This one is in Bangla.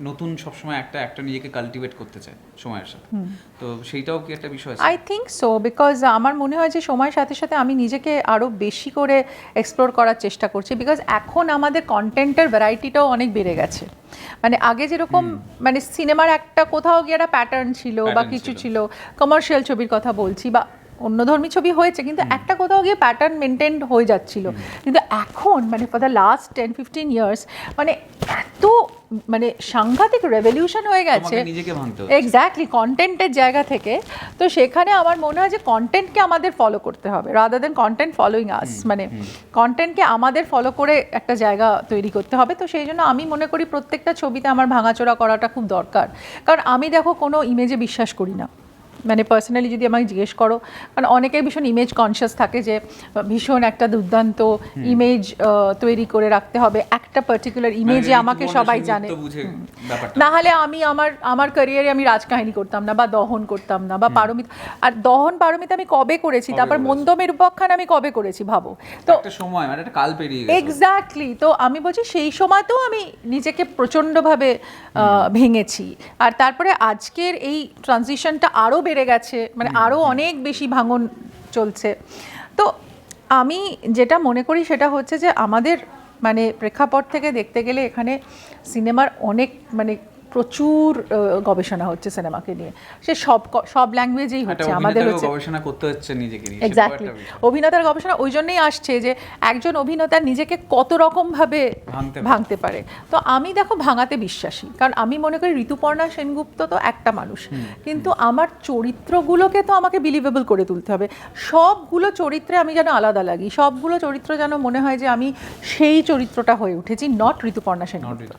নতুন সবসময় একটা নিজেকে কাল্টিভেট করতে চায় সময়ের সাথে, তো সেইটাও কি একটা বিষয় আছে? আই থিঙ্ক সো, বিকজ আমার মনে হয় যে সময়ের সাথে সাথে আমি নিজেকে আরও বেশি করে এক্সপ্লোর করার চেষ্টা করছি, বিকজ এখন আমাদের কন্টেন্টের ভ্যারাইটিটাও অনেক বেড়ে গেছে। মানে আগে যেরকম মানে সিনেমার একটা কোথাও গিয়ে একটা প্যাটার্ন ছিল বা কিছু ছিল, কমার্শিয়াল ছবির কথা বলছি বা অন্যধর্মী ছবি হয়েছে, কিন্তু একটা কোথাও গিয়ে প্যাটার্ন মেনটেন হয়ে যাচ্ছিল। কিন্তু এখন মানে ফর দ্য লাস্ট 10-15 ইয়ার্স মানে এত মানে সাংঘাতিক রেভলিউশন হয়ে গেছে নিজেকে ভাঙতে হচ্ছে এক্স্যাক্টলি কন্টেন্টের জায়গা থেকে। তো সেখানে আমার মনে হয় যে কন্টেন্টকে আমাদের ফলো করতে হবে রাদার দেন কন্টেন্ট ফলোইং আস, মানে কন্টেন্টকে আমাদের ফলো করে একটা জায়গা তৈরি করতে হবে। তো সেই জন্য আমি মনে করি প্রত্যেকটা ছবিতে আমার ভাঙাচোরা করাটা খুব দরকার, কারণ আমি দেখো কোনো ইমেজে বিশ্বাস করি না। মানে পার্সোনালি যদি আমাকে জিজ্ঞেস করো, কারণ অনেকেই ভীষণ ইমেজ কনসিয়াস থাকে যে ভীষণ একটা দুর্দান্ত ইমেজ তৈরি করে রাখতে হবে, একটা পার্টিকুলার ইমেজে আমাকে সবাই জানে। না হলে আমি আমার ক্যারিয়ারে আমি রাজকাহিনী করতাম না বা দহন করতাম না বা পারমিতা। আর দহন পারমিতা আমি কবে করেছি, তারপর মন্দমের উপাখ্যান আমি কবে করেছি ভাবো তো, একটা সময় মানে একটা কাল পেরিয়ে গেছে এক্স্যাক্টলি। তো আমি বলছি সেই সময়তেও আমি নিজেকে প্রচণ্ডভাবে ভেঙেছি, আর তারপরে আজকের এই ট্রানজিশনটা আরও বেড়ে গেছে, মানে আরও অনেক বেশি ভাঙন চলছে। তো আমি যেটা মনে করি সেটা হচ্ছে যে আমাদের মানে প্রেক্ষাপট থেকে দেখতে গেলে এখানে সিনেমার অনেক মানে প্রচুর গবেষণা হচ্ছে সিনেমাকে নিয়ে, সে সব ল্যাঙ্গুয়েজেই হচ্ছে। আমাদের হচ্ছে গবেষণা করতে হচ্ছে নিজেকে নিয়ে, এক্স্যাক্টলি অভিনেতার গবেষণা ওই জন্যই আসছে যে একজন অভিনেতা নিজেকে কত রকমভাবে ভাঙতে পারে। তো আমি দেখো ভাঙাতে বিশ্বাসী, কারণ আমি মনে করি ঋতুপর্ণা সেনগুপ্ত তো একটা মানুষ, কিন্তু আমার চরিত্রগুলোকে তো আমাকে বিলিভেবল করে তুলতে হবে। সবগুলো চরিত্রে আমি যেন আলাদা লাগি, সবগুলো চরিত্র যেন মনে হয় যে আমি সেই চরিত্রটা হয়ে উঠেছি, নট ঋতুপর্ণা সেনগুপ্ত।